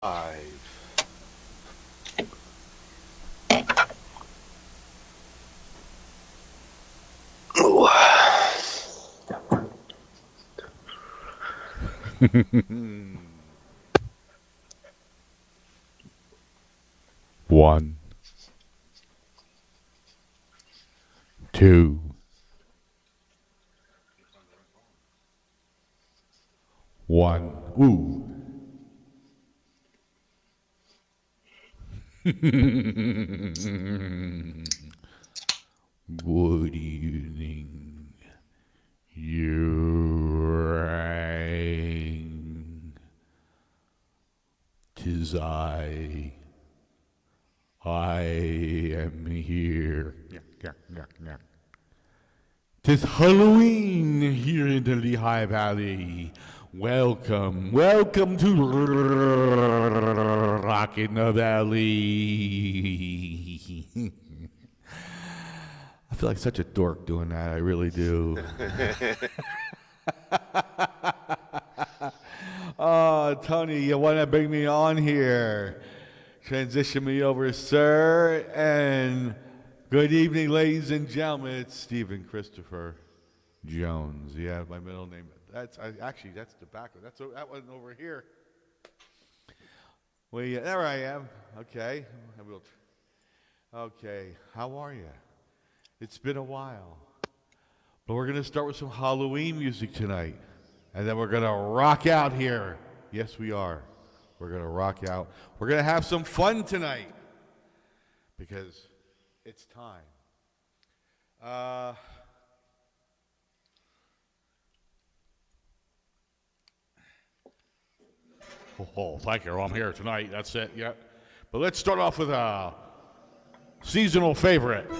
Five. One, two, one. Ooh. Good evening. You rang. 'Tis I. I am here. 'Tis Halloween here in the Lehigh Valley. Welcome to Rock in the Valley. I feel like such a dork doing that. I really do. Oh, Tony, you want to bring me on here? Transition me over, sir. And good evening, ladies and gentlemen. It's Stephen Christopher Jones. Yeah, my middle name. Actually that's tobacco. That one over here. Well, yeah, there I am. Okay. Okay. How are you? It's been a while. But we're going to start with some Halloween music tonight. And then we're going to rock out here. Yes, we are. We're going to rock out. We're going to have some fun tonight. Because it's time. Oh, thank you. I'm here tonight. That's it. Yeah. But let's start off with a seasonal favorite.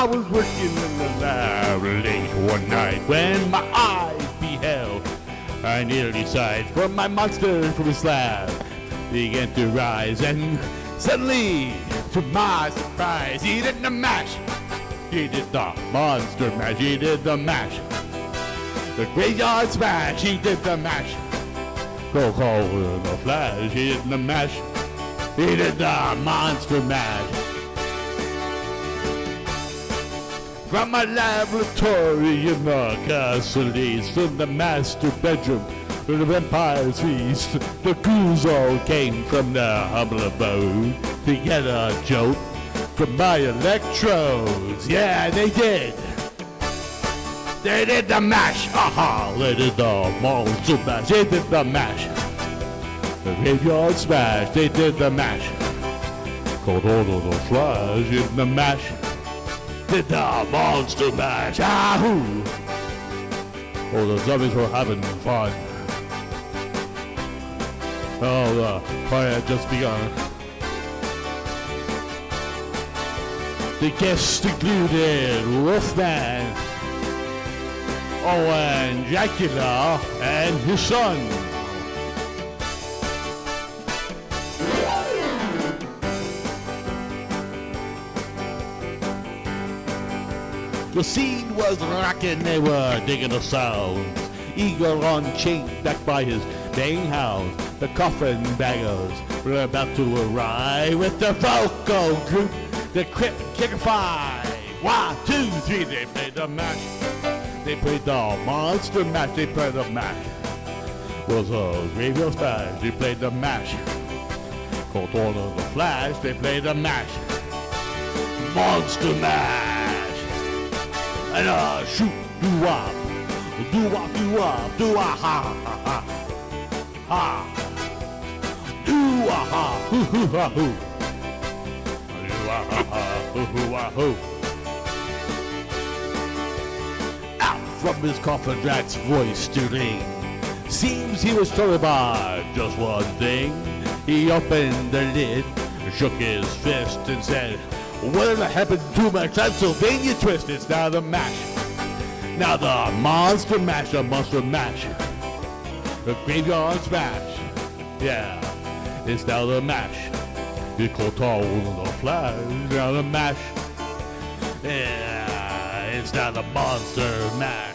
was working in the lab late one night when my eyes beheld. I nearly sighed for my monster from the slab began to rise, and suddenly, to my surprise, he did the mash. He did the monster mash. He did the mash. The graveyard smash. He did the mash. Go call in the flash. He did the mash. He did the monster mash. From my laboratory in the castle east, from the master bedroom, to the vampire's feast, the ghouls all came from their humble abode to get a jolt from my electrodes. Yeah, they did. They did the mash. Aha, they did the monster mash. They did the mash. The graveyard smash. They did the mash. Cold order the flash in the mash. Did the monster mash. Ahoo! Oh, the zombies were having fun. Oh, the party had just begun. The guests included Wolfman, and Dracula, and his son. The scene was rocking, they were digging the sounds. Eagle on chain, backed by his baying hounds. The coffin baggers were about to arrive with the vocal group, the Crypt Kicker 5. 1, 2, 3, they played the mash. They played the monster mash. They played the mash. Was a graveyard smash. They played the mash. Cold Order the Flash. They played the mash. Monster mash. And shoot, do-wop. Do-wop, do-wop, do-wop, ha, ha, ha. Ha. Do-wah-ha, hoo-hoo-ha-hoo. Do-wah-ha-ha, hoo-hoo-ha-hoo. Out from his coffin, Drax's voice stirring. Seems he was told about just one thing. He opened the lid, shook his fist, and said, "Whatever happened to my Transylvania twist? It's now the mash. Now the monster mash, the monster mash. The graveyard smash. Yeah, it's now the mash. It's called Tall the Flash. Now the mash. Yeah, it's now the monster mash.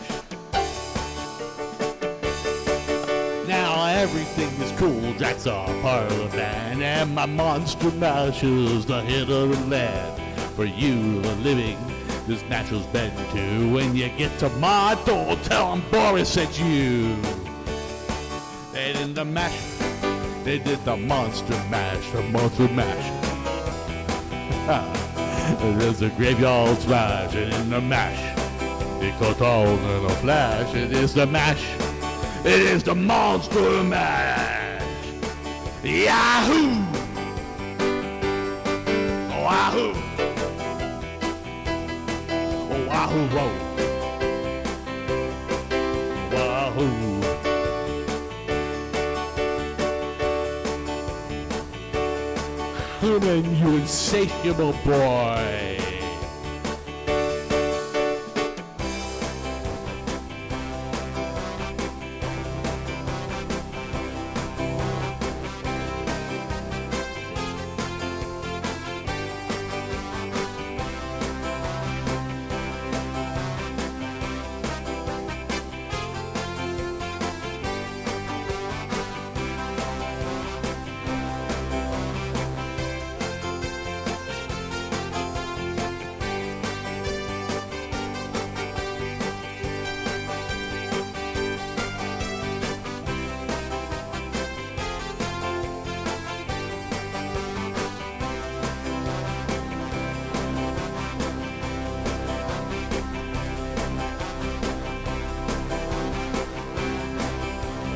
Now everything is cool. Drax a part of the band, and my monster mash is the hit of the land. For you, the living, this natural's been to. When you get to my door, tell him Boris sent you. They did the mash. They did the monster mash. The monster mash. There's a graveyard smash. And in the mash, it goes on in a flash. It is the mash. It is the monster mash. Yahoo! Wahoo! Wahoo! Whoa! Wahoo! Herman, you insatiable boy.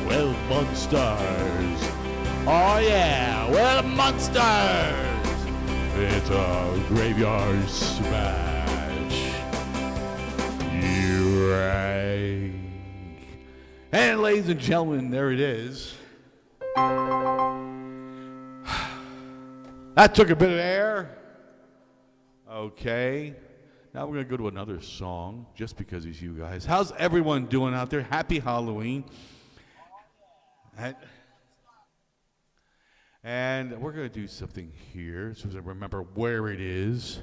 Well, monsters. Oh yeah, well, monsters. It's a graveyard smash. You right. And ladies and gentlemen, there it is. That took a bit of air. Okay. Now we're going to go to another song just because it's you guys. How's everyone doing out there? Happy Halloween. And we're going to do something here so I remember where it is.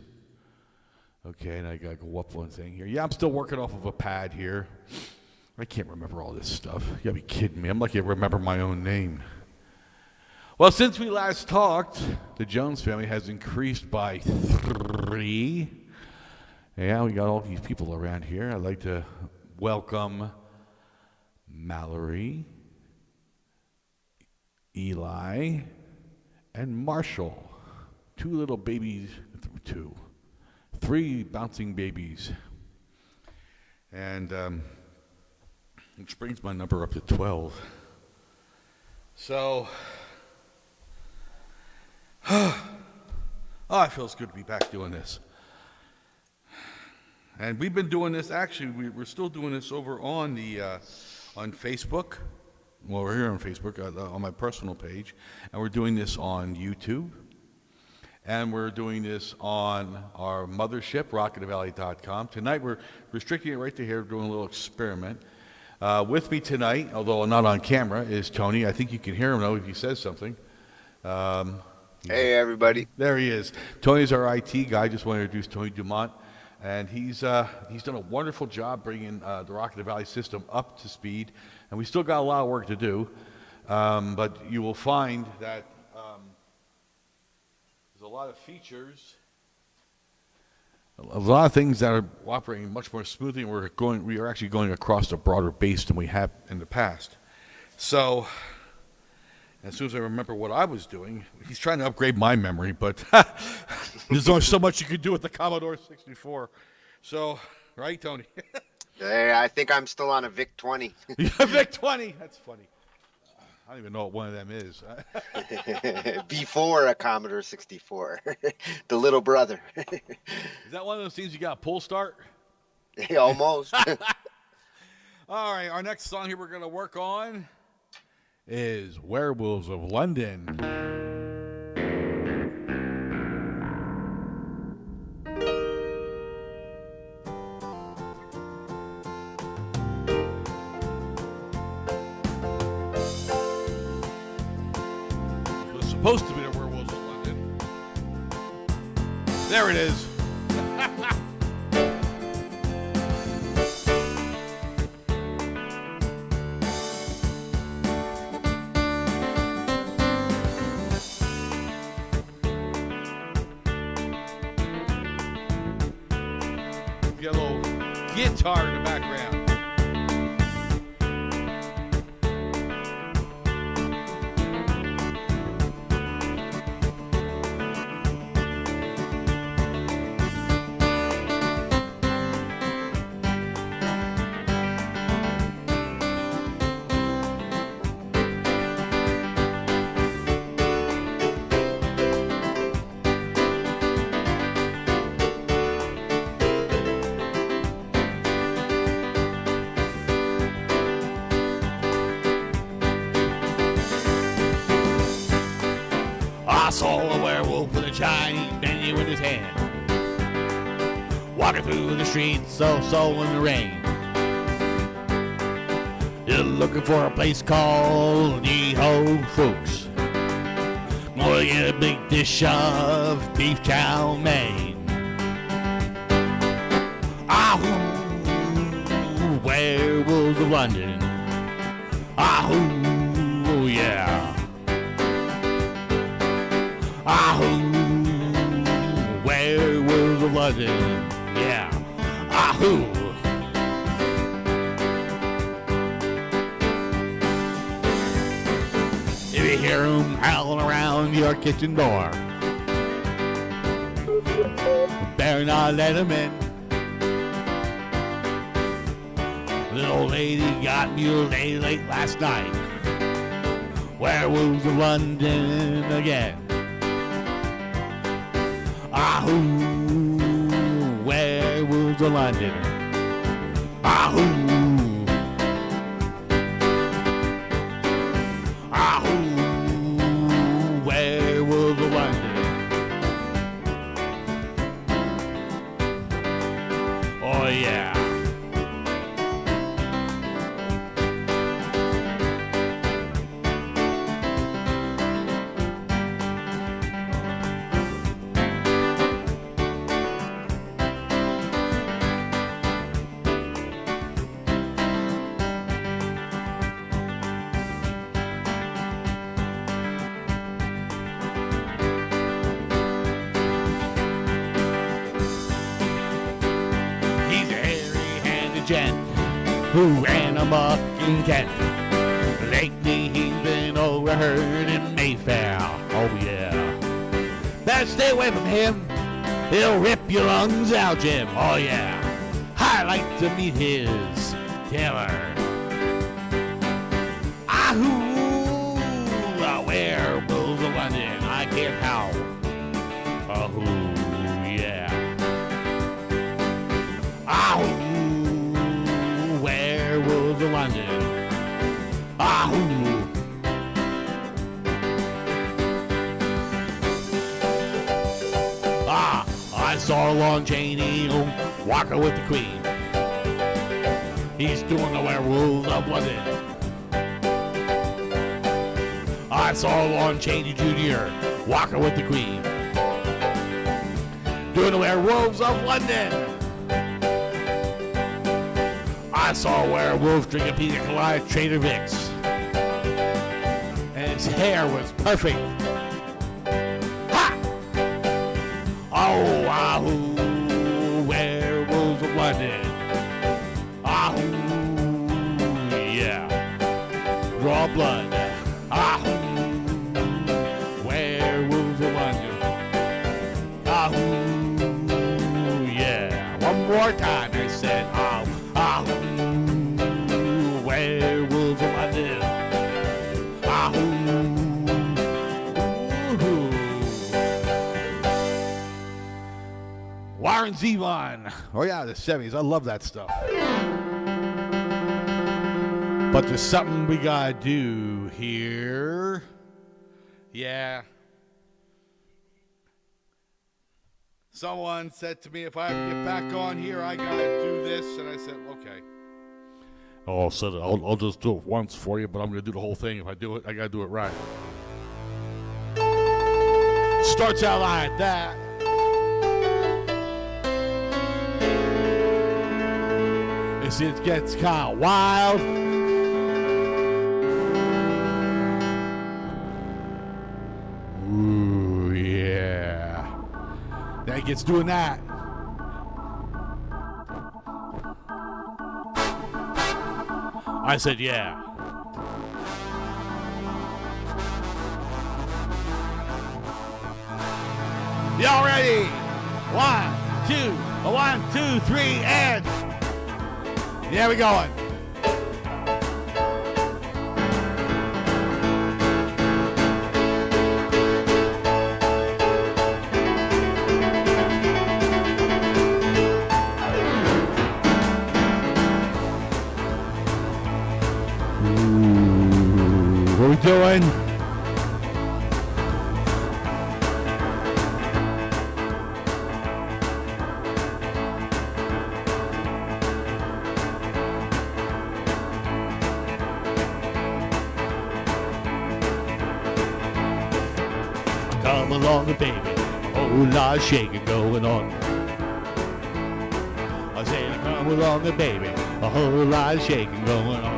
Okay, and I got to go up one thing here. Yeah, I'm still working off of a pad here. I can't remember all this stuff. You got to be kidding me. I'm lucky I remember my own name. Well, since we last talked, the Jones family has increased by 3. Yeah, we got all these people around here. I'd like to welcome Mallory, Eli, and Marshall. 2 little babies, 3 bouncing babies. And which brings my number up to 12. So, it feels good to be back doing this. And we've been doing this, actually, we're still doing this over on the on Facebook. Well, we're here on Facebook, on my personal page. And we're doing this on YouTube. And we're doing this on our mothership, RocketValley.com. Tonight, we're restricting it right to here, doing a little experiment. With me tonight, although not on camera, is Tony. I think you can hear him, though, if he says something. Hey, everybody. There he is. Tony's our IT guy. Just want to introduce Tony Dumont. And he's done a wonderful job bringing the Rocket Valley system up to speed. And we still got a lot of work to do. But you will find that there's a lot of features, a lot of things that are operating much more smoothly. And we are actually going across a broader base than we have in the past. So as soon as I remember what I was doing, he's trying to upgrade my memory, but there's only so much you can do with the Commodore 64. So, right, Tony? Hey, I think I'm still on a VIC-20. VIC-20. That's funny. I don't even know what one of them is. Before a Commodore 64. The little brother. Is that one of those things you got pull start? Almost. All right, our next song here we're going to work on is Werewolves of London. It was supposed to be the Werewolves of London. There it is. Get a little guitar in the background. I saw a werewolf with a Chinese menu in his hand, walking through the streets so in the rain. You're looking for a place called Neho Folks. Gonna get a big dish of beef chow mein. Ahoo, werewolves of London. Ahoo, yeah. Ahoo, werewolves of London, yeah. Ahoo. If you hear them howling around your kitchen door, better not let them in. Little lady got mutilated late last night. Werewolves of London again. Ahoo, werewolves of London. Ahoo. Ahoo, werewolves of London. a gent who ran amok in Kent. Lately he's been overheard in Mayfair. Oh yeah. Better stay away from him. He'll rip your lungs out, Jim. Oh yeah. I'd like to meet his killer. Ahoo! Werewolves of London. I can't howl. Ahoo! Yeah. Ahoo! Werewolves of London. Ahoo! I saw Lon Chaney walking with the Queen. He's doing the Werewolves of London. I saw Lon Chaney Jr. walking with the Queen. Doing the Werewolves of London. I saw a werewolf drinking pina colada at Trader Vic's. And his hair was perfect. Ha! Oh, ahoo, werewolves of London. Ahoo, yeah. Draw blood. Ahoo, werewolves of London. Ahoo, yeah. One more time I said, ahoo, ahoo, werewolves of London. Ahoo. Warren Zevon. Oh yeah, the 70s. I love that stuff. But there's something we gotta do here. Yeah. Someone said to me, if I ever get back on here, I gotta do this. And I said, okay. Oh, so I'll just do it once for you, but I'm gonna do the whole thing. If I do it, I gotta do it right. Starts out like that. As it gets kind of wild. Ooh, yeah. Then it gets doing that. I said, yeah. Y'all ready? 1, 2, 1, 2, 3, and... Yeah, we going. What are we doing? Come along, baby. A whole lot of shaking going on. I said, come along, baby. A whole lot of shaking going on.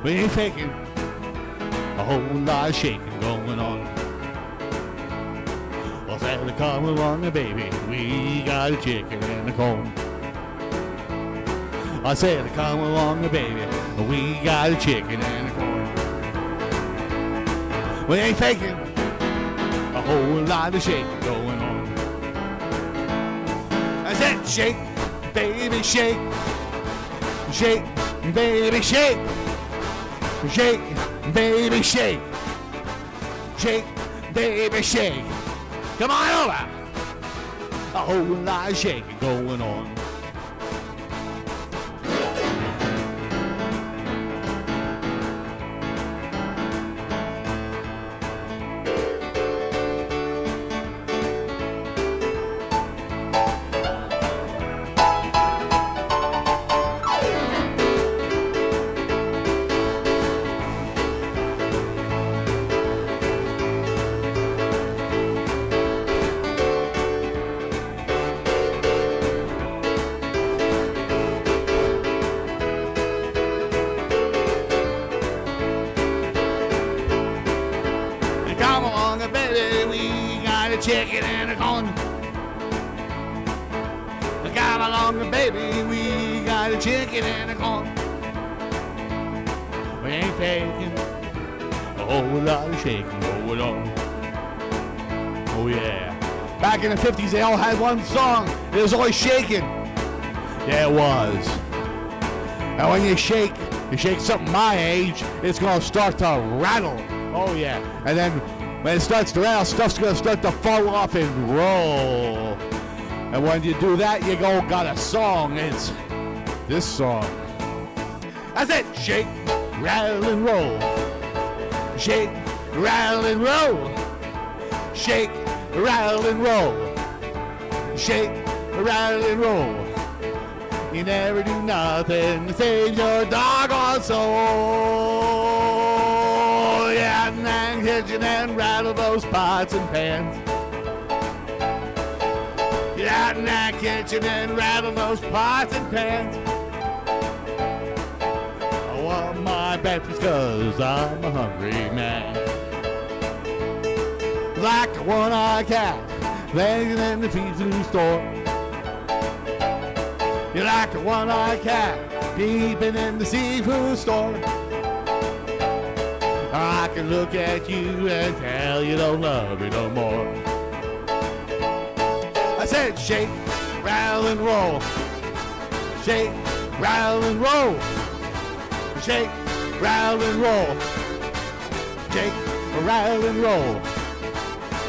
We ain't faking. A whole lot of shaking going on. I said, come along, baby. We got a chicken and a corn. I said, come along, baby. We got a chicken and a corn. We ain't faking. A whole lot of shaking going on. I said, shake, baby, shake. Shake, baby, shake. Shake, baby, shake. Shake, baby, shake. Come on over. A whole lot of shaking going on. Chicken and a corn. Come along, baby, we got a chicken and a corn. We ain't taking a whole lot of shaking going on. Oh yeah. Back in the 50s, they all had one song. It was always shaking. Yeah, it was. And when you shake something my age, it's going to start to rattle. Oh yeah. And then when it starts to rattle, stuff's going to start to fall off and roll. And when you do that, you got a song. It's this song. That's it. Shake, rattle, and roll. Shake, rattle, and roll. Shake, rattle, and roll. Shake, rattle, and roll. You never do nothing to save your doggone soul. Yeah, and then kitchen and rattle those pots and pans. Yeah, in that kitchen and rattle those pots and pans. I want my breakfast 'cause I'm a hungry man. Like a one-eyed cat laying in the seafood store. You're like a one-eyed cat peeping in the seafood store. I can look at you and tell you don't love me no more. I said shake, rattle, and roll. Shake, rattle, and roll. Shake, rattle, and roll. Shake, rattle, and roll.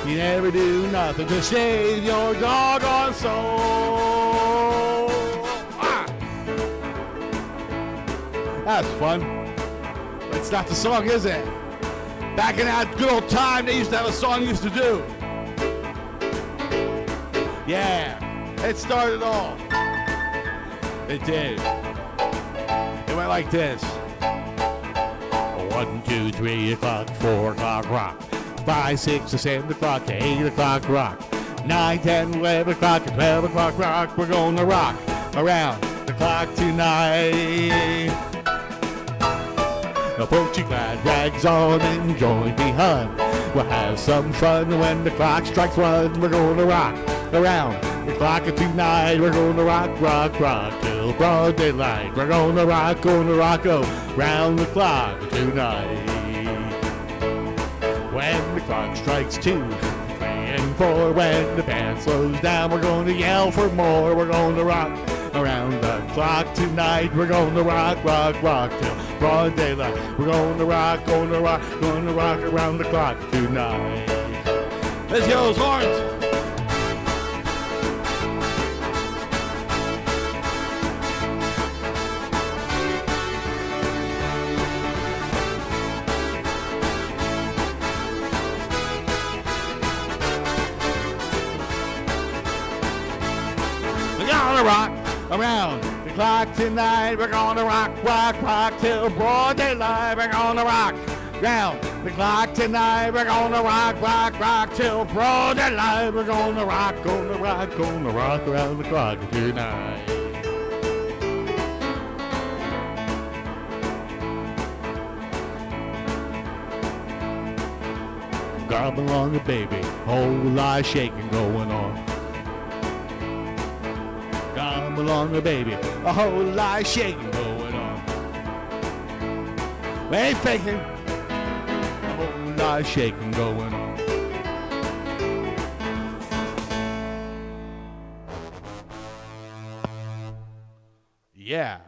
You never do nothing to save your doggone soul. Ah! That's fun. It's not the song, is it? Back in that good old time, they used to have a song used to do. Yeah, it started all. It did. It went like this. 1, 2, 3 o'clock, 4 o'clock, rock. 5, 6, 7 o'clock, 8 o'clock, rock. 9, 10, 11 o'clock, 12 o'clock, rock. We're gonna rock around the clock tonight. Now put your glad rags on and join me, hun. We'll have some fun when the clock strikes 1. We're gonna rock around the clock tonight. We're gonna rock, rock, rock till broad daylight. We're gonna rock around the clock tonight. When the clock strikes 2, 3, and 4, when the band slows down, we're gonna yell for more. We're gonna rock around the clock tonight. We're gonna rock, rock, rock till broad daylight. We're gonna rock around the clock tonight. Let's get those horns. Rock around the clock tonight. We're gonna rock, rock, rock till broad daylight. We're gonna rock around the clock tonight. We're gonna rock, rock, rock till broad daylight. We're gonna rock around the clock tonight. Gobble on the baby, whole lot of shaking going on. Along the baby, a whole lot of shaking going on. We ain't faking, a whole lot of shaking going on. Yeah.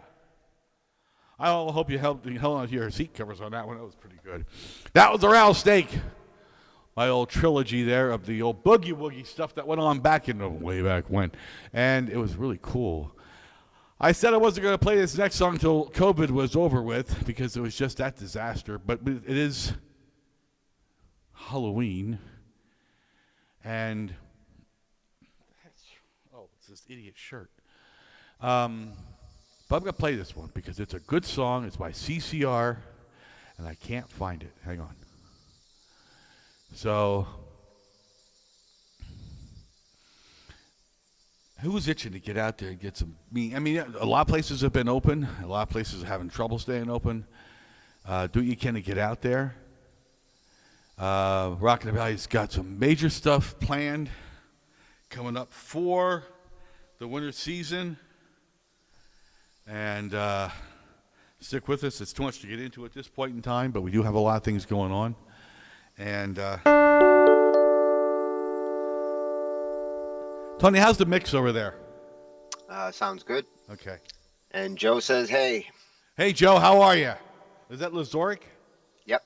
I hope you held on to your seat covers on that one. That was pretty good. That was the Rattlesnake. My old trilogy there of the old boogie woogie stuff that went on back in the way back when. And it was really cool. I said I wasn't going to play this next song until COVID was over with because it was just that disaster. But it is Halloween. And it's this idiot shirt. But I'm going to play this one because it's a good song. It's by CCR. And I can't find it. Hang on. So, who's itching to get out there and get some meat? I mean, a lot of places have been open. A lot of places are having trouble staying open. Do what you can to get out there. Rockin' the Valley's got some major stuff planned coming up for the winter season. And stick with us. It's too much to get into at this point in time, but we do have a lot of things going on. And Tony, how's the mix over there? Sounds good. Okay. And Joe says, hey. Hey, Joe, how are you? Is that Lazoric? Yep.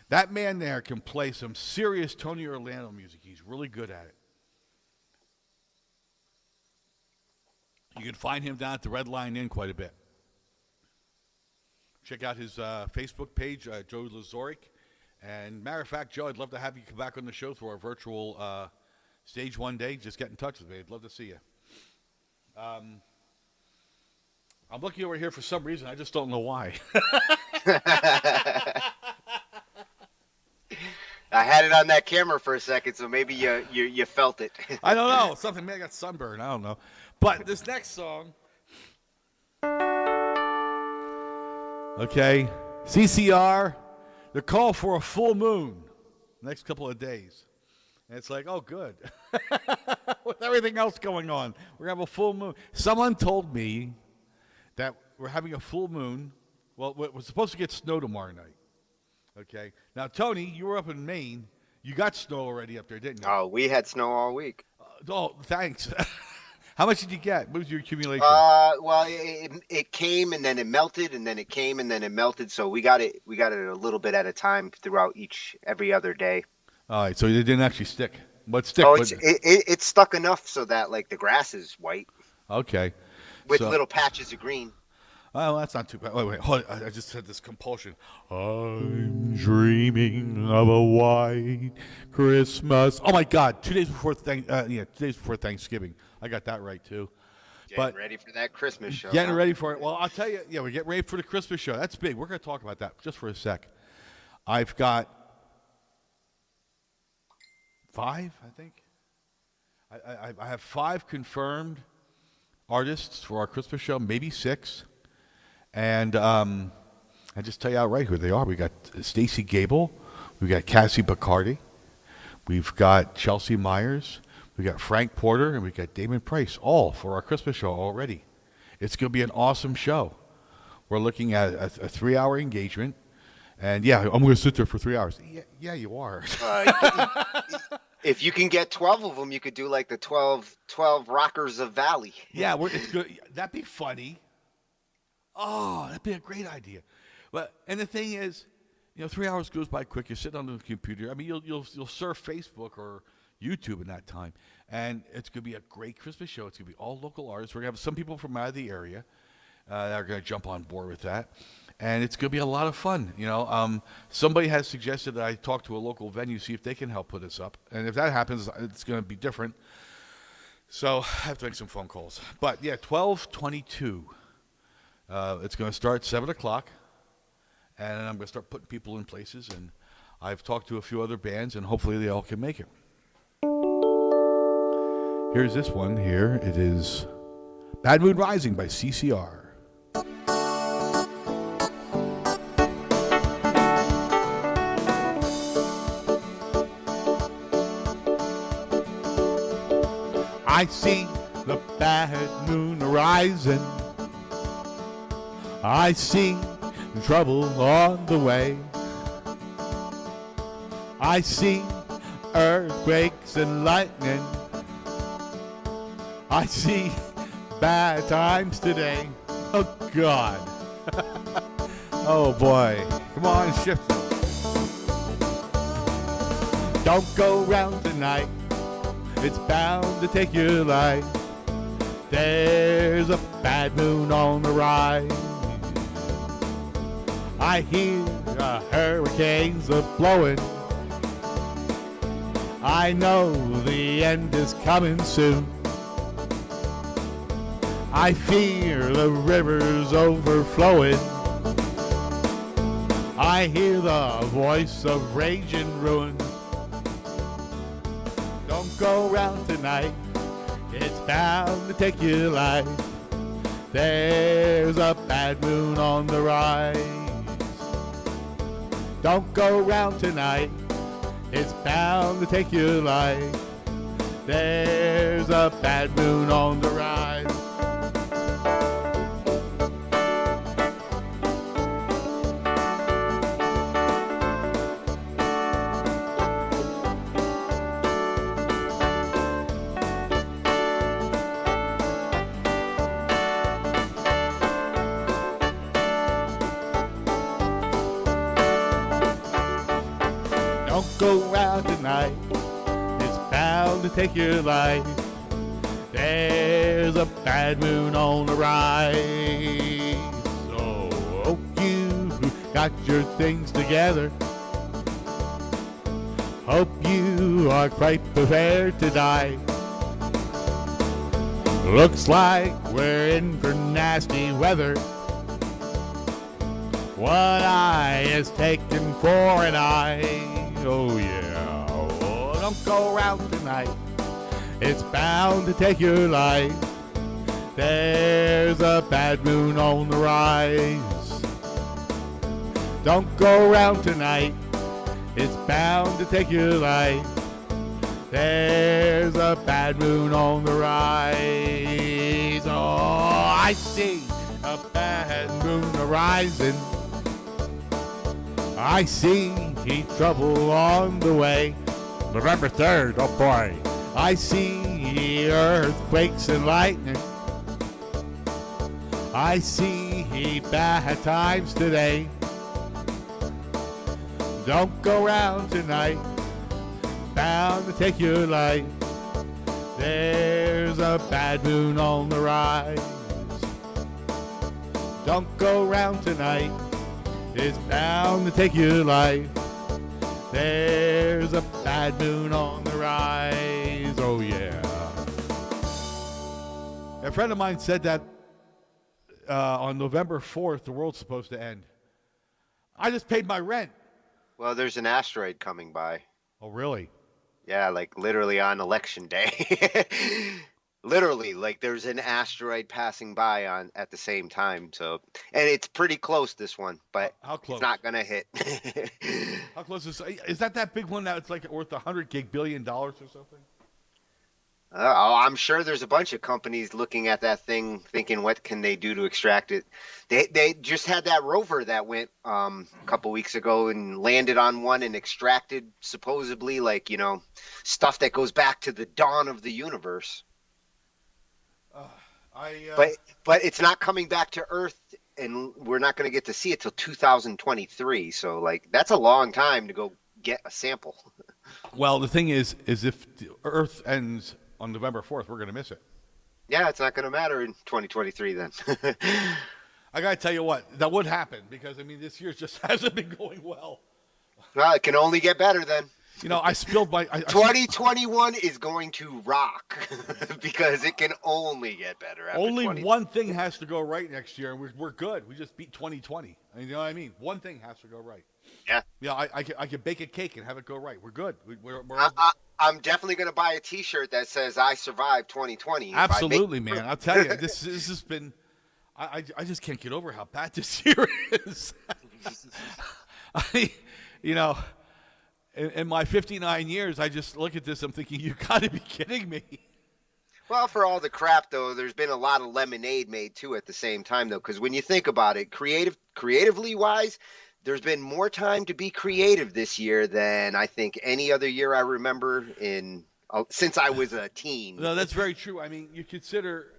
That man there can play some serious Tony Orlando music. He's really good at it. You can find him down at the Red Lion Inn quite a bit. Check out his Facebook page, Joe Lazoric. And matter of fact, Joe, I'd love to have you come back on the show through our virtual stage one day. Just get in touch with me. I'd love to see you. I'm looking over here for some reason. I just don't know why. I had it on that camera for a second, so maybe you felt it. I don't know. Something, maybe I got sunburned. I don't know. But this next song. Okay. CCR. The call for a full moon next couple of days. And it's like, oh, good. With everything else going on, we're going to have a full moon. Someone told me that we're having a full moon. Well, we're supposed to get snow tomorrow night. Okay. Now, Tony, you were up in Maine. You got snow already up there, didn't you? Oh, we had snow all week. Oh, thanks. How much did you get? What was your accumulation? Well, it came and then it melted, and then it came and then it melted. So we got it a little bit at a time throughout every other day. All right, so it didn't actually stick. But stick. Oh, it's stuck enough so that like the grass is white. Okay. With little patches of green. Oh, that's not too bad. Wait. Hold on. I just had this compulsion. I'm dreaming of a white Christmas. Oh my God! 2 days before 2 days before Thanksgiving. I got that right too. Getting ready for that Christmas show. Getting ready for it. Well, I'll tell you. Yeah, we're getting ready for the Christmas show. That's big. We're going to talk about that just for a sec. I've got 5, I think. I have 5 confirmed artists for our Christmas show, maybe 6. And I just tell you outright who they are. We got Stacey Gable, we got Cassie Bacardi, we've got Chelsea Myers, we got Frank Porter, and we got Damon Price, all for our Christmas show already. It's going to be an awesome show. We're looking at a 3-hour engagement, and yeah, I'm going to sit there for 3 hours. Yeah, you are. If you can get 12 of them, you could do like the 12 Rockers of Valley. Yeah, it's good. That'd be funny. Oh, that'd be a great idea. And the thing is, 3 hours goes by quick. You're sitting on the computer. I mean, you'll surf Facebook or YouTube in that time, and it's gonna be a great Christmas show. It's gonna be all local artists. We're gonna have some people from out of the area that are gonna jump on board with that, and it's gonna be a lot of fun. Somebody has suggested that I talk to a local venue, see if they can help put us up, and if that happens, it's gonna be different. So I have to make some phone calls. But yeah, 12/22. It's going to start 7 o'clock, and I'm going to start putting people in places, and I've talked to a few other bands, and hopefully they all can make it. Here's this one here. It is Bad Moon Rising by CCR. I see the bad moon rising. I see trouble on the way. I see earthquakes and lightning. I see bad times today. Oh, God. Oh, boy. Come on, shift. Don't go round tonight. It's bound to take your life. There's a bad moon on the rise. I hear hurricanes are blowing. I know the end is coming soon. I fear the rivers overflowing. I hear the voice of rage and ruin. Don't go round tonight. It's bound to take your life. There's a bad moon on the rise. Don't go round tonight. It's bound to take your life. There's a bad moon on the rise. Don't go out tonight. It's bound to take your life. There's a bad moon on the rise. So hope you got your things together. Hope you are quite prepared to die. Looks like we're in for nasty weather. One eye is taken for an eye. Oh yeah. Oh, don't go around tonight. It's bound to take your life. There's a bad moon on the rise. Don't go around tonight. It's bound to take your life. There's a bad moon on the rise. Oh, I see a bad moon arising. I see trouble on the way. November 3rd, oh boy. I see earthquakes and lightning. I see bad times today. Don't go around tonight. Bound to take your life. There's a bad moon on the rise. Don't go around tonight. It's bound to take your life. There's a bad moon on the rise. Oh, yeah. A friend of mine said that on November 4th, the world's supposed to end. I just paid my rent. Well, there's an asteroid coming by. Oh, really? Yeah, like literally on election day. Literally, like there's an asteroid passing by on at the same time. So, and it's pretty close, this one, but How close? it's not gonna hit. How close is that big one that's like worth $100 billion or something? I'm sure there's a bunch of companies looking at that thing, thinking, what can they do to extract it? They just had that rover that went a couple weeks ago and landed on one and extracted supposedly stuff that goes back to the dawn of the universe. But it's not coming back to Earth, and we're not going to get to see it till 2023. So that's a long time to go get a sample. Well, the thing is if the Earth ends on November 4th, we're going to miss it. Yeah, it's not going to matter in 2023 then. I got to tell you what, that would happen because, this year just hasn't been going well. Well, it can only get better then. I spilled my... 2021 is going to rock because it can only get better. Only one thing has to go right next year, and we're good. We just beat 2020. You know what I mean? One thing has to go right. Yeah. Yeah, I could bake a cake and have it go right. We're good. I'm definitely going to buy a T-shirt that says "I survived 2020." Absolutely, man. I'll tell you, this has been. I just can't get over how bad this year is. In my 59 years, I just look at this. I'm thinking, you got to be kidding me. Well, for all the crap though, there's been a lot of lemonade made too at the same time though, because when you think about it, creatively wise, there's been more time to be creative this year than I think any other year I remember since I was a teen. No, that's very true. You consider,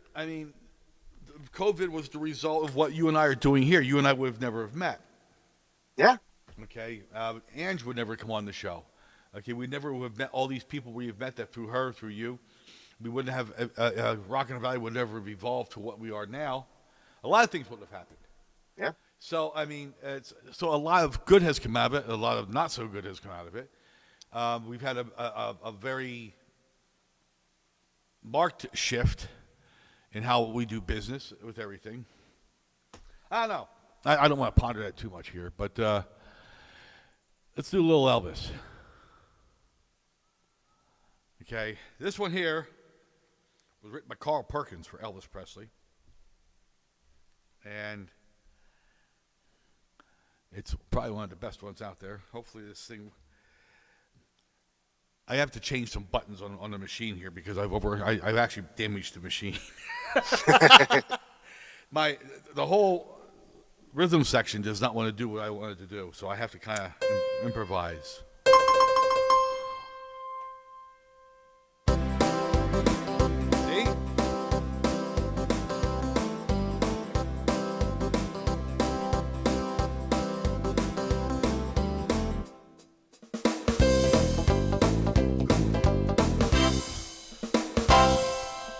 COVID was the result of what you and I are doing here. You and I would have never have met. Yeah. Okay. Ange would never come on the show. Okay. We never would have met all these people. We have met that through her, through you. We wouldn't have, Rockin' Valley would never have evolved to what we are now. A lot of things wouldn't have happened. Yeah. So, so a lot of good has come out of it. A lot of not so good has come out of it. We've had a very marked shift in how we do business with everything. I don't know. I don't want to ponder that too much here, but let's do a little Elvis. Okay. This one here was written by Carl Perkins for Elvis Presley. And it's probably one of the best ones out there. Hopefully this thing I have to change some buttons on the machine here because I've actually damaged the machine. The whole rhythm section does not want to do what I wanted to do, so I have to kind of improvise. See?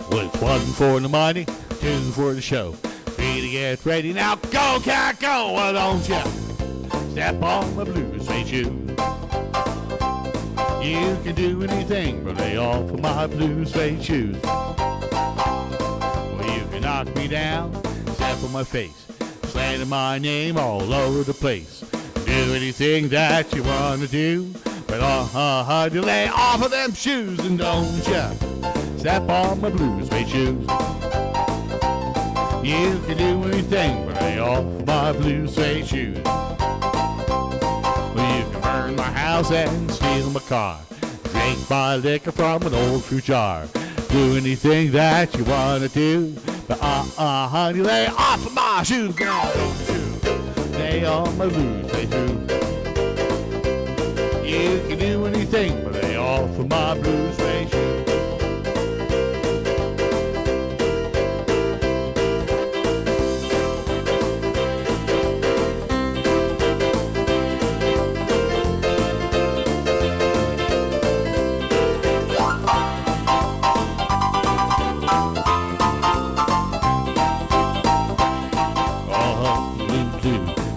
Well, it's one for the money, two for the show. Three to get ready now. Go, cat, go! Why don't ya step on my blue suede shoe? You can do anything but lay off of my blue suede shoes. Well, you can knock me down, step on my face, slandering my name all over the place. Do anything that you want to do, but you lay off of them shoes and don't ya step on my blue suede shoes. You can do anything but lay off my blue suede shoes. Well, you can burn my house and steal my car, drink my liquor from an old fruit jar. Do anything that you want to do, but honey, lay off of my shoes, girl. Lay on my blue suede shoes. You can do anything but lay off of my blue suede shoes.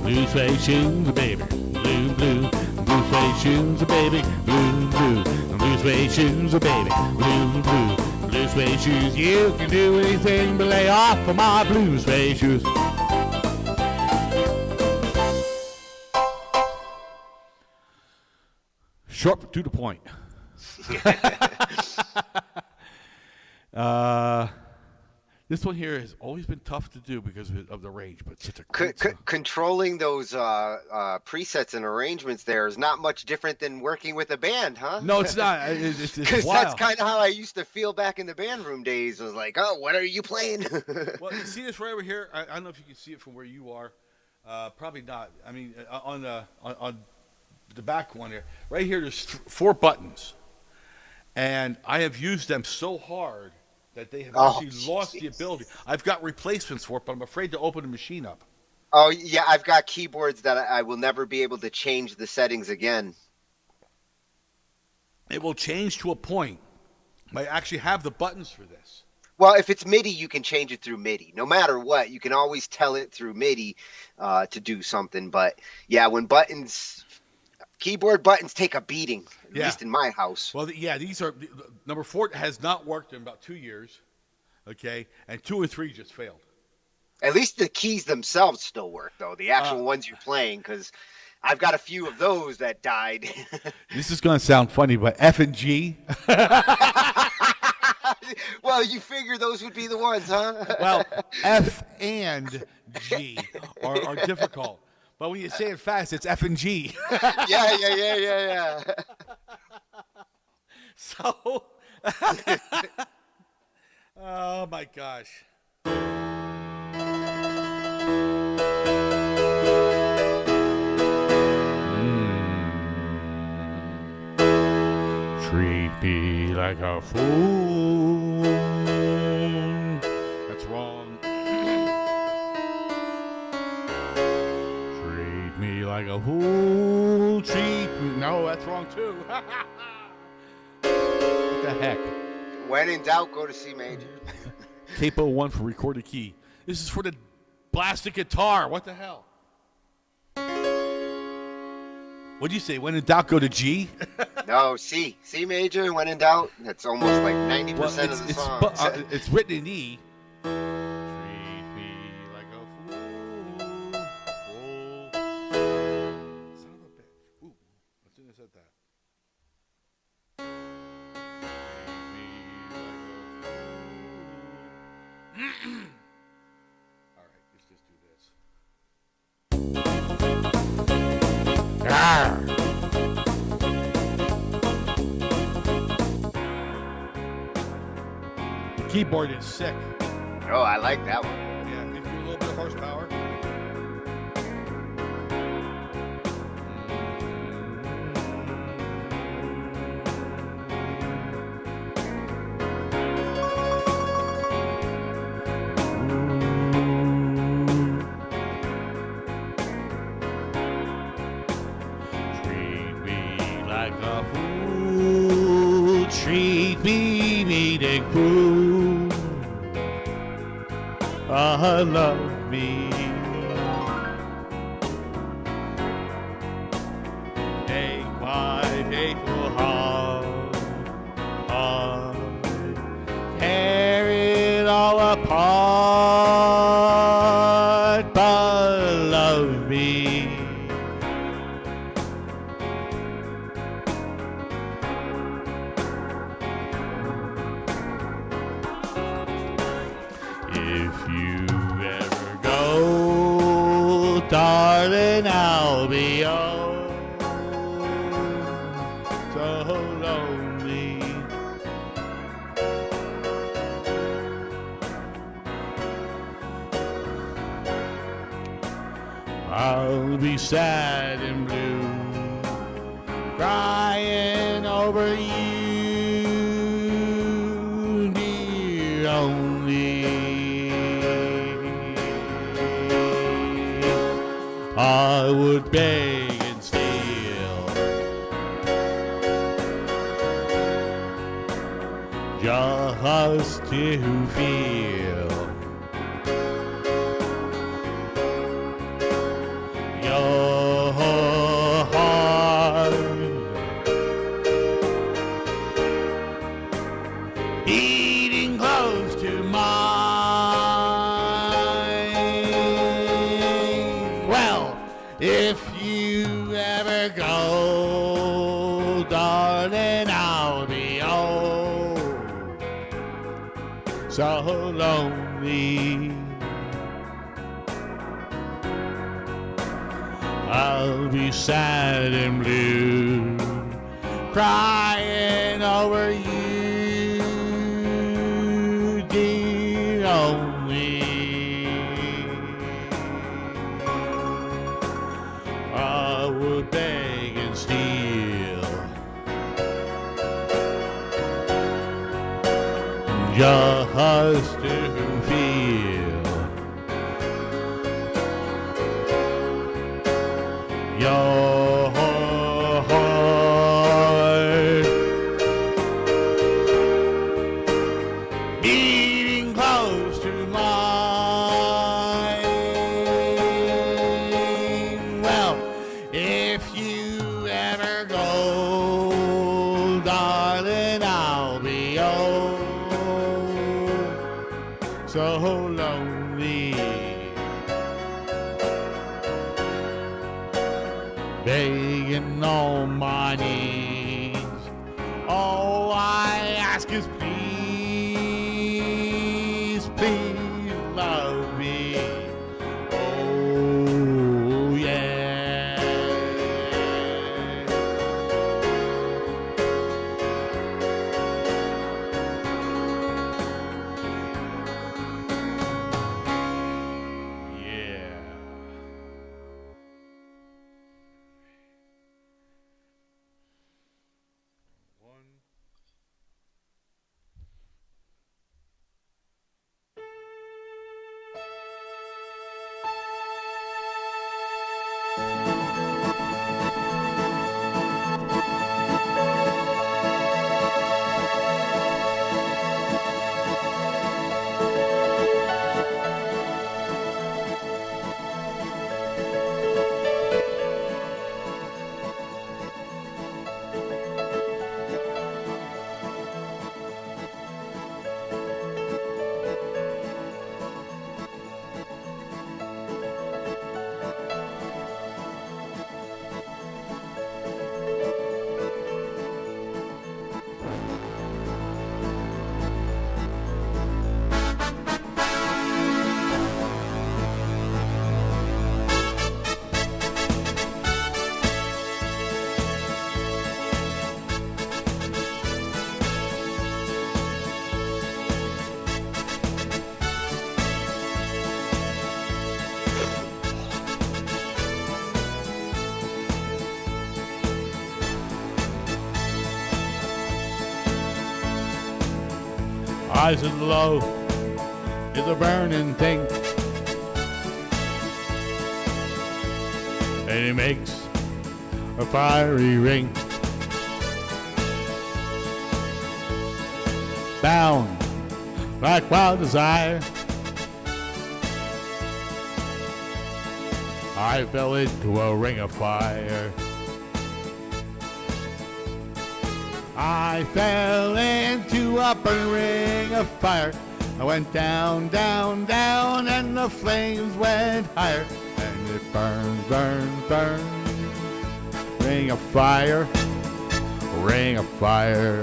Blue suede shoes, baby. Blue, blue. Blue suede shoes, baby. Blue, blue. Blue suede shoes, baby. Blue, blue. Blue suede shoes. You can do anything but lay off of my blue suede shoes. Short but to the point. This one here has always been tough to do because of the range, but such a great song. Controlling those presets and arrangements there is not much different than working with a band, huh? No, it's not. It's Because wild. that's kind of how I used to feel back in the band room days. I was like, oh, what are you playing? Well, you see this right over here? I don't know if you can see it from where you are. Probably not. I mean, on the back one here. Right here, there's 4 buttons. And I have used them so hard that they have actually lost the ability. I've got replacements for it, but I'm afraid to open the machine up. Oh, yeah, I've got keyboards that I will never be able to change the settings again. It will change to a point. I actually have the buttons for this. Well, if it's MIDI, you can change it through MIDI. No matter what, you can always tell it through MIDI to do something. But, yeah, when keyboard buttons take a beating, at least in my house. Well, these are number 4 has not worked in about 2 years, okay, and 2 and 3 just failed. At least the keys themselves still work, though. The actual ones you're playing, because I've got a few of those that died. This is going to sound funny, but F and G. Well, you figure those would be the ones, huh? Well, F and G are difficult. But when you say it fast, it's F and G. Yeah. So, oh my gosh. Treat me like a fool. That's wrong. Treat me like a fool. Treat me. No, that's wrong too. What the heck? When in doubt, go to C major. Capo 1 for recorded key. This is for the blasted guitar. What the hell? What'd you say? When in doubt, go to G? No, C. C major, when in doubt. That's almost like 90% of the song. It's written in E. Treat me like a fool. Son of a bitch. Ooh, as soon as I said that. All right, let's just do this. keyboard is sick. Oh, I like that one. Yeah, gives you a little bit of horsepower. Treat me like a fool. Treat me mean and cruel. Love me. Take my faithful heart, tear it all apart, but love me. If you ever go, darling, I'll be oh so lonely. I'll be sad and blue, crying over you, dear only. I would beg and steal just to feel your heart beating close to mine. Well, if you ever go, darling, I'll be oh so lonely. I'll be sad and blue, crying over you, dear only. I would beg and steal just to feel your heart beating close to mine. Well, if you ever go, darling, I'll be oh so lonely. Begging on my knees. All I ask is please, please love me. Oh, yeah. Yeah. highs and low is a burning thing. And he makes a fiery ring. Bound like wild desire, I fell into a ring of fire. I fell into a burning ring of fire. I went down, down, down, and the flames went higher. And it burns, burns, burns. Ring of fire, ring of fire.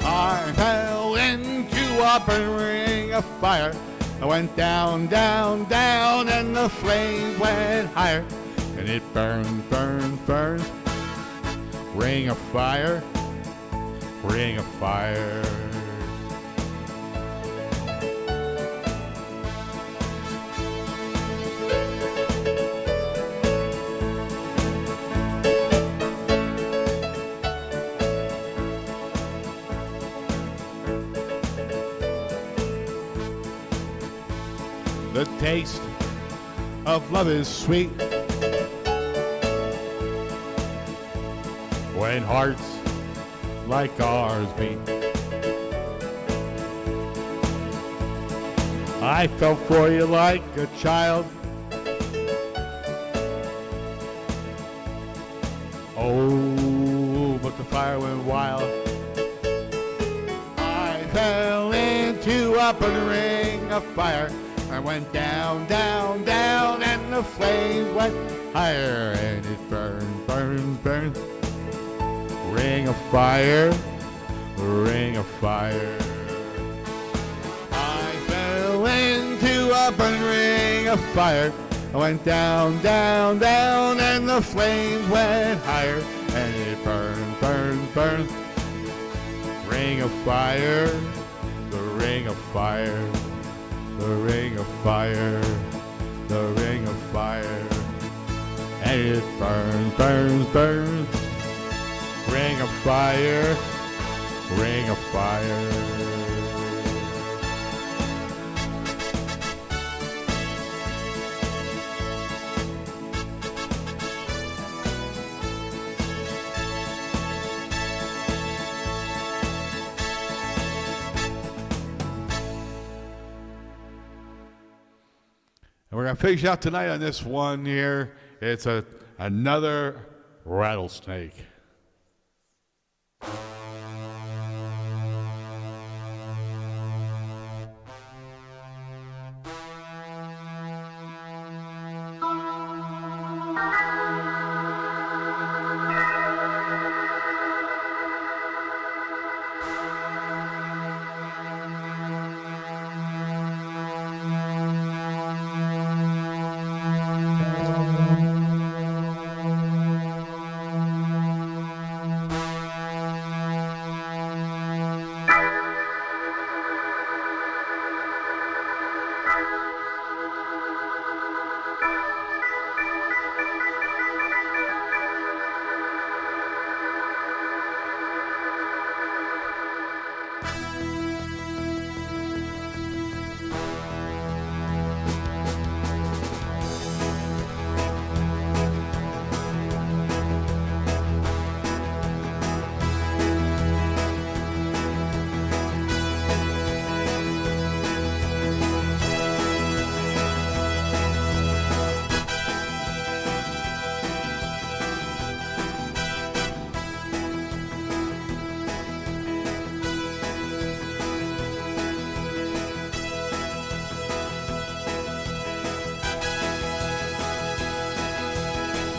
I fell into a burning ring of fire. I went down, down, down, and the flames went higher. And it burns, burns, burns. Ring of fire, ring of fire. The taste of love is sweet when hearts like ours beat. I fell for you like a child. Oh, but the fire went wild. I fell into a burning ring of fire. I went down, down, down, and the flames went higher, and it burns, burns, burns. Ring of fire, ring of fire. I fell into a burning ring of fire. I went down, down, down, and the flames went higher, and it burns, burns, burns. Ring of fire, the ring of fire. The ring of fire, the ring of fire, and it burns, burns, burns. Ring of fire, ring of fire. And we're going to finish out tonight on this one here. It's another rattlesnake.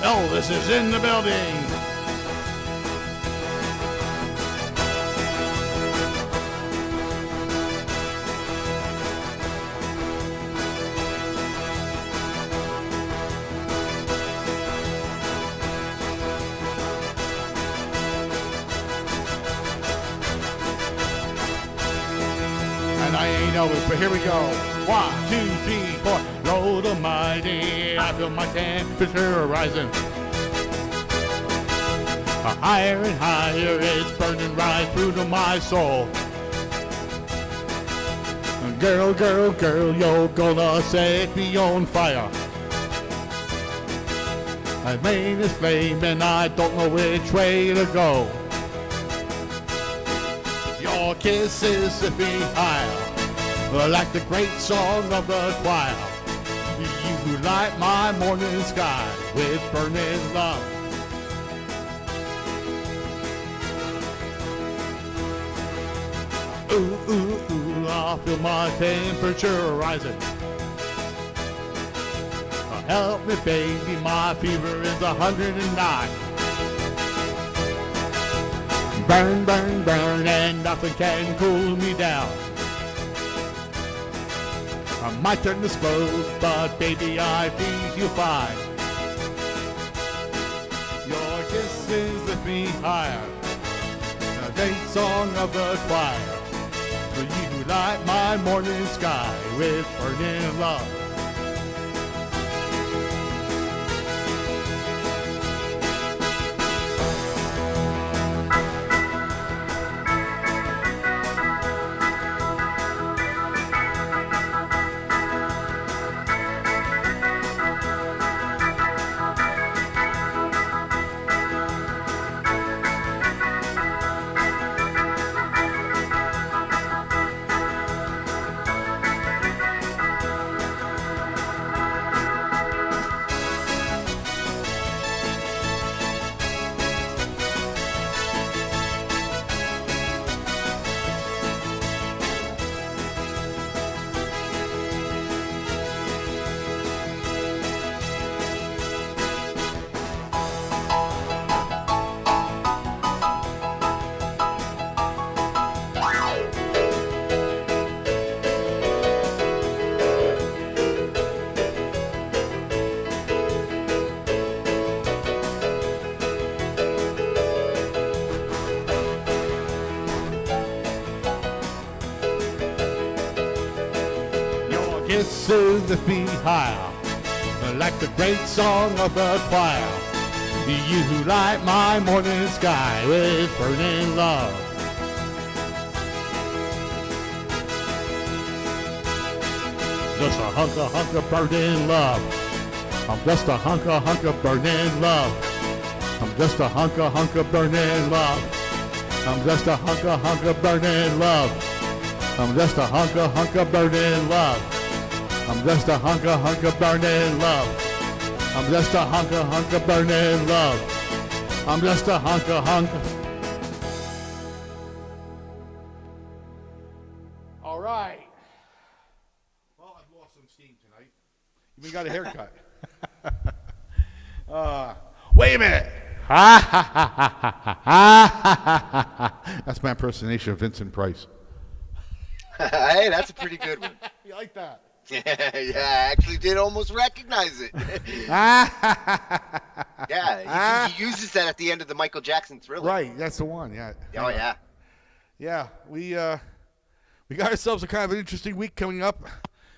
Elvis is in the building. I ain't always, but here we go. 1, 2, 3, 4. Lord Almighty, I feel my temperature rising. Higher and higher, it's burning right through to my soul. Girl, girl, girl, you're gonna set me on fire. My brain is flaming, I don't know which way to go. Your kisses lift me higher, like the great song of the choir. You light my morning sky with burning love. Ooh, ooh, ooh, I feel my temperature rising. Help me, baby, my fever is 109. Burn, burn, burn, and nothing can cool me down. I might turn to smoke, but baby, I feel you fine. Your kisses lift me higher, a great song of the choir. You light my morning sky with burning love. Kisses lift me higher, like the great song of the choir. You light my morning sky with burning love. Just a hunk of burning love. I'm just a hunk of burning love. I'm just a hunk of burning love. I'm just a hunk of burning love. I'm just a hunk of burning love. I'm just a hunk of burning love. I'm just a hunk of burning love. I'm just a hunk of. All right. Well, I've lost some steam tonight. You even got a haircut. Wait a minute. That's my impersonation of Vincent Price. Hey, that's a pretty good one. You like that? Yeah, I actually did almost recognize it. Yeah, he uses that at the end of the Michael Jackson Thriller. Right, that's the one. Yeah. Oh yeah. Yeah, we got ourselves a kind of an interesting week coming up.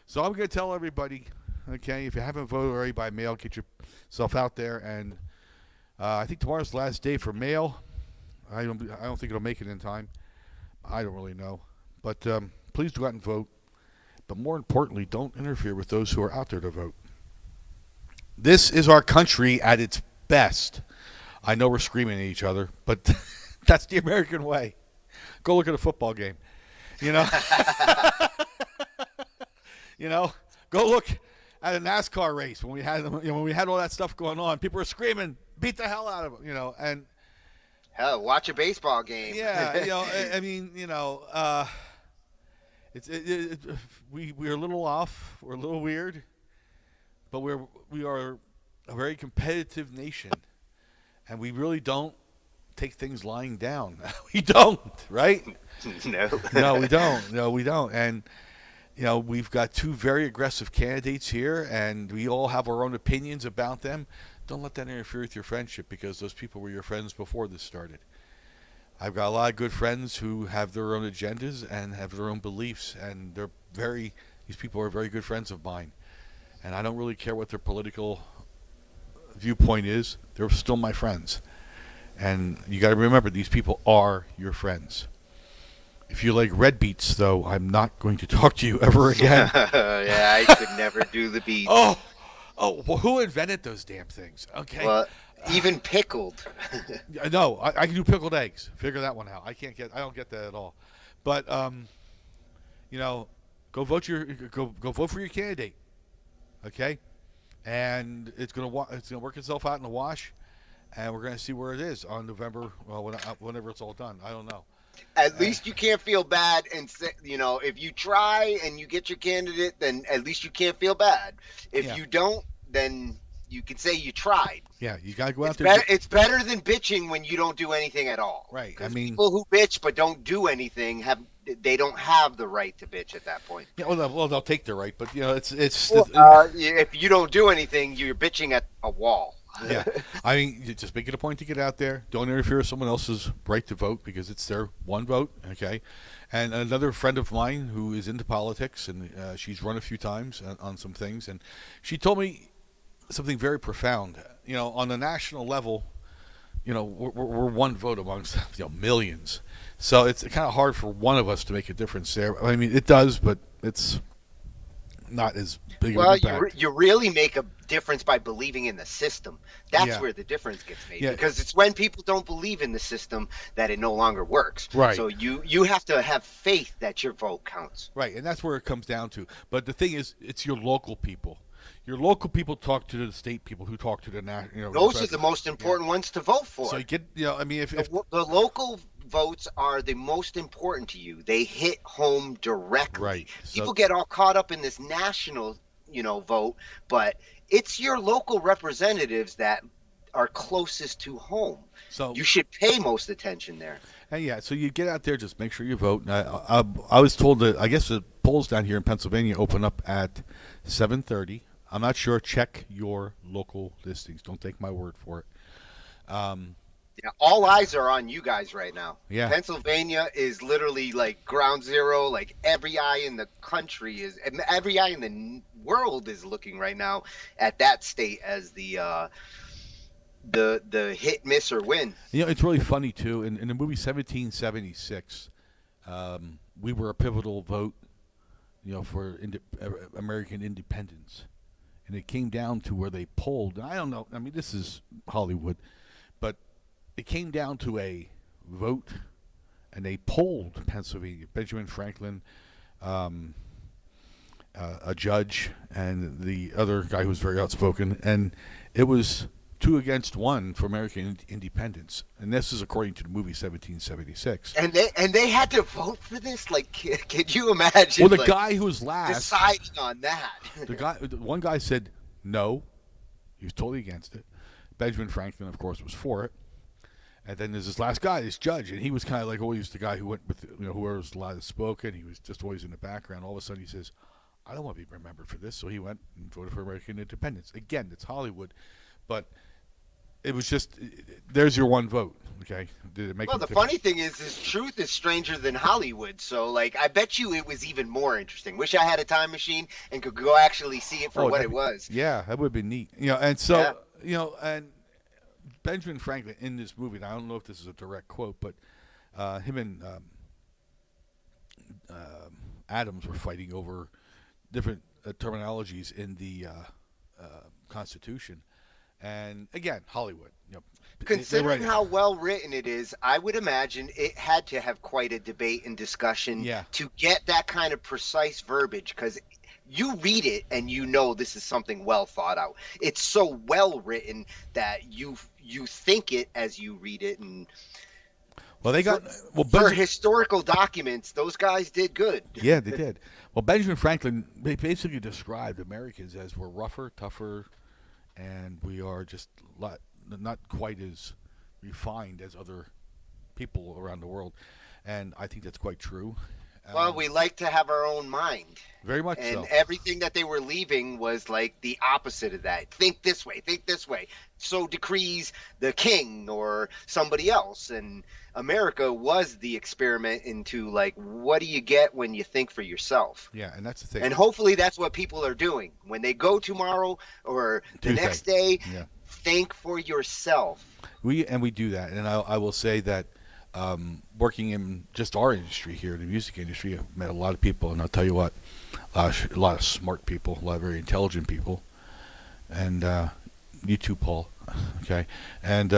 So I'm going to tell everybody, okay, if you haven't voted already by mail, get yourself out there. And I think tomorrow's the last day for mail. I don't think it'll make it in time. I don't really know, but please go out and vote. But more importantly, don't interfere with those who are out there to vote. This is our country at its best. I know we're screaming at each other, but that's the American way. Go look at a football game. You know? You know? Go look at a NASCAR race when we had all that stuff going on. People were screaming, beat the hell out of them, you know, and hell, watch a baseball game. Yeah, you know, I mean, you know, we're a little off. We're a little weird, but we are a very competitive nation, and we really don't take things lying down. We don't, right? No, we don't. No, we don't. And you know, we've got two very aggressive candidates here, and we all have our own opinions about them. Don't let that interfere with your friendship, because those people were your friends before this started. I've got a lot of good friends who have their own agendas and have their own beliefs, and these people are very good friends of mine. And I don't really care what their political viewpoint is. They're still my friends. And you got to remember, these people are your friends. If you like red beets, though, I'm not going to talk to you ever again. Yeah, I could never do the beats. Well, who invented those damn things? Okay. Well, even pickled. No, I can do pickled eggs. Figure that one out. I don't get that at all. But go vote go vote for your candidate. Okay, and it's gonna work itself out in the wash, and we're gonna see where it is on November. Well, whenever it's all done, I don't know. At least you can't feel bad and say, if you try and you get your candidate, then at least you can't feel bad. If you don't, then you can say you tried. Yeah, you gotta go out there. It's better than bitching when you don't do anything at all. Right. People who bitch but don't do anything they don't have the right to bitch at that point. Yeah, well, they'll take the right, but it's. If you don't do anything, you're bitching at a wall. Yeah, I mean, just make it a point to get out there. Don't interfere with someone else's right to vote because it's their one vote. Okay, and another friend of mine who is into politics and she's run a few times on some things, and she told me something very profound. On the national level, we're one vote amongst millions, so it's kind of hard for one of us to make a difference there. I mean, it does, but it's not as big of an impact. Well, you really make a difference by believing in the system. That's where the difference gets made. Yeah. Because it's when people don't believe in the system that it no longer works. Right. So you have to have faith that your vote counts. Right, and that's where it comes down to. But the thing is, it's your local people. Your local people talk to the state people who talk to the national. Those are the most important ones to vote for. So you get, if the local votes are the most important to you. They hit home directly. Right. People get all caught up in this national, vote, but it's your local representatives that are closest to home. So you should pay most attention there. And so you get out there, just make sure you vote. I was told that I guess the polls down here in Pennsylvania open up at 7:30. I'm not sure. Check your local listings. Don't take my word for it. All eyes are on you guys right now. Yeah. Pennsylvania is literally like ground zero. Like every eye in the country every eye in the world is looking right now at that state as the hit, miss, or win. It's really funny too. In the movie 1776, we were a pivotal vote, for American independence. And it came down to where they polled. And I don't know. I mean, this is Hollywood. But it came down to a vote, and they polled Pennsylvania. Benjamin Franklin, a judge, and the other guy who was very outspoken. And it was 2-1 for American independence. And this is according to the movie 1776. And they had to vote for this? Like, can you imagine? Well, the guy who was last deciding on that. One guy said no. He was totally against it. Benjamin Franklin, of course, was for it. And then there's this last guy, this judge, and he was kind of like always the guy who went with whoever was the loudest spoken. He was just always in the background. All of a sudden, he says, "I don't want to be remembered for this," so he went and voted for American independence. Again, it's Hollywood, but it was just, there's your one vote, okay? Did it make the funny thing is truth is stranger than Hollywood. So, I bet you it was even more interesting. Wish I had a time machine and could go actually see it for what it was. Yeah, that would be neat. And so, and Benjamin Franklin in this movie, and I don't know if this is a direct quote, but him and Adams were fighting over different terminologies in the Constitution. And again, Hollywood. Considering how well written it is, I would imagine it had to have quite a debate and discussion to get that kind of precise verbiage, because you read it and this is something well thought out. It's so well written that you think it as you read it. And for historical documents, those guys did good. Yeah, they did. Well, Benjamin Franklin basically described Americans as we're rougher, tougher, and we are just not quite as refined as other people around the world. And I think that's quite true. Well, we like to have our own mind. Very much And so. everything that they were leaving was like the opposite of that. Think this way, think this way. So decrees the king or somebody else. And America was the experiment into like, what do you get when you think for yourself? Yeah, and that's the thing. And hopefully that's what people are doing. When they go tomorrow or the Tuesday. next day, Yeah. think for yourself. We do that, and I will say that working in just our industry here, the music industry, I've met a lot of people, and I'll tell you what, a lot of smart people, a lot of very intelligent people, and you too, Paul. Okay, and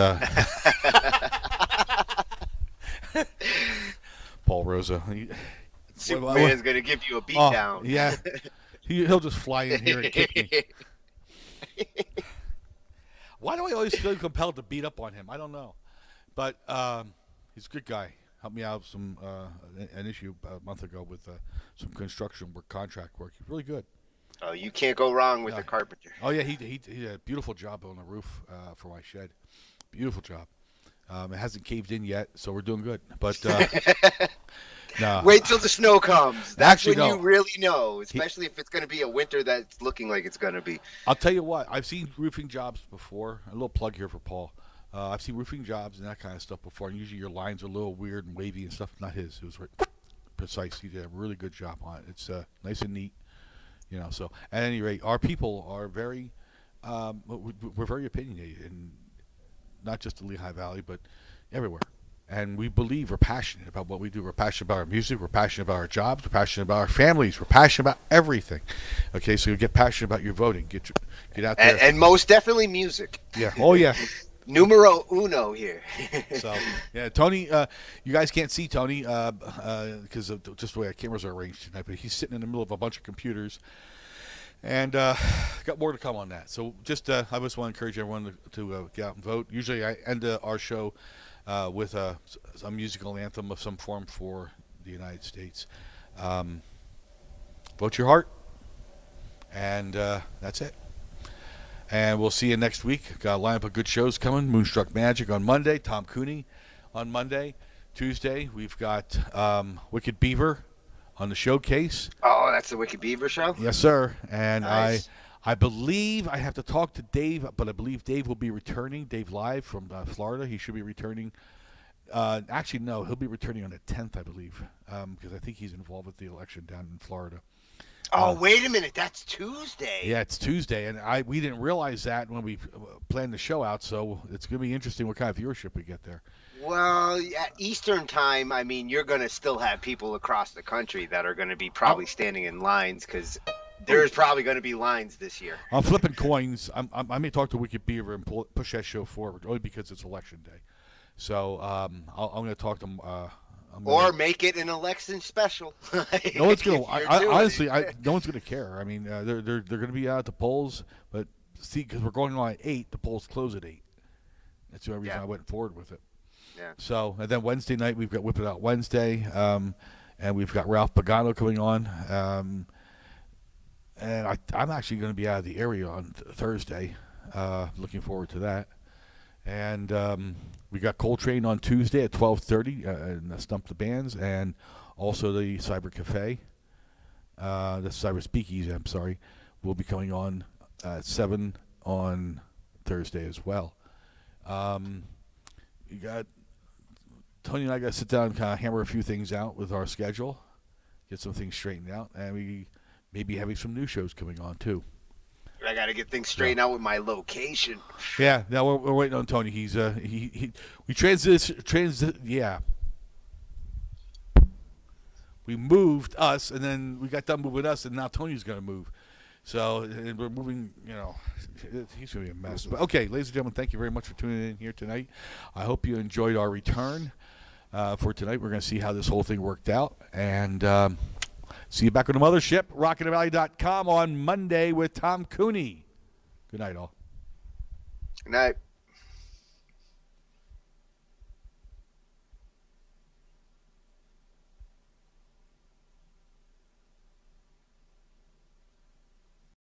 Paul Rosa. Superman's going to give you a Oh, beatdown. yeah, he'll just fly in here and kick me. Why do I always feel compelled to beat up on him? I don't know. But he's a good guy. Helped me out with an issue a month ago with some construction work, contract work. He's really good. Oh, you can't go wrong with Yeah. a carpenter. Oh, yeah, he did a beautiful job on the roof for my shed. Beautiful job. It hasn't caved in yet, so we're doing good. But no. Wait till the snow comes. That's Actually, when no. you really know, especially if it's going to be a winter that's looking like it's going to be. I'll tell you what. I've seen roofing jobs before. A little plug here for Paul. I've seen roofing jobs and that kind of stuff before, and usually your lines are a little weird and wavy and stuff. Not his. It was precise. He did a really good job on it. It's nice and neat, So at any rate, our people are very, we're very opinionated, and not just in Lehigh Valley, but everywhere. And we believe we're passionate about what we do. We're passionate about our music. We're passionate about our jobs. We're passionate about our families. We're passionate about everything. Okay, so you get passionate about your voting. Get out there. And most definitely music. Yeah. Oh yeah. Numero uno here. So yeah, Tony. You guys can't see Tony because of just the way our cameras are arranged tonight. But he's sitting in the middle of a bunch of computers, and got more to come on that. So just I just want to encourage everyone to get out and vote. Usually I end our show with a musical anthem of some form for the United States. Vote your heart, and that's it. And we'll see you next week. Got a lineup of good shows coming. Moonstruck Magic on Monday. Tom Cooney on Monday. Tuesday, we've got Wicked Beaver on the showcase. Oh, that's the Wicked Beaver show? Yes, sir. And Nice. I believe I have to talk to Dave, but I believe Dave will be returning. Dave Live from Florida. He should be returning. Actually, no, he'll be returning on the 10th, I believe, because I think he's involved with the election down in Florida. Oh, wait a minute. That's Tuesday. Yeah, it's Tuesday, and we didn't realize that when we planned the show out, so it's going to be interesting what kind of viewership we get there. Well, at Eastern time, I mean, you're going to still have people across the country that are going to be probably standing in lines because there's probably going to be lines this year. I'm flipping coins. I may talk to Wicked Beaver and push that show forward, only because it's election day. So I'm going to talk to him. Or make it an election special. No one's going If to. you're doing Honestly, it. no one's going to care. I mean, they're going to be out at the polls, but see, because we're going on at 8, the polls close at 8. That's the only reason Yeah. I went forward with it. Yeah. So, and then Wednesday night we've got Whip It Out Wednesday, and we've got Ralph Pagano coming on, and I'm actually going to be out of the area on Thursday. Looking forward to that. And we got Coltrane on Tuesday at 12:30, and Stump the Bands, and also the Cyber Cafe, the Cyber Speakeasy. I'm sorry, will be coming on at 7 on Thursday as well. You got Tony and I got to sit down and kind of hammer a few things out with our schedule, get some things straightened out, and we may be having some new shows coming on too. I got to get things straightened out with my location. Yeah, now we're waiting on Tony. He's we we moved us, and then we got done moving us, and now Tony's going to move. So and we're moving. He's going to be a mess. But okay, ladies and gentlemen, thank you very much for tuning in here tonight. I hope you enjoyed our return for tonight. We're going to see how this whole thing worked out, and see you back on the mothership, rockinthevalley.com on Monday with Tom Cooney. Good night, all. Good night.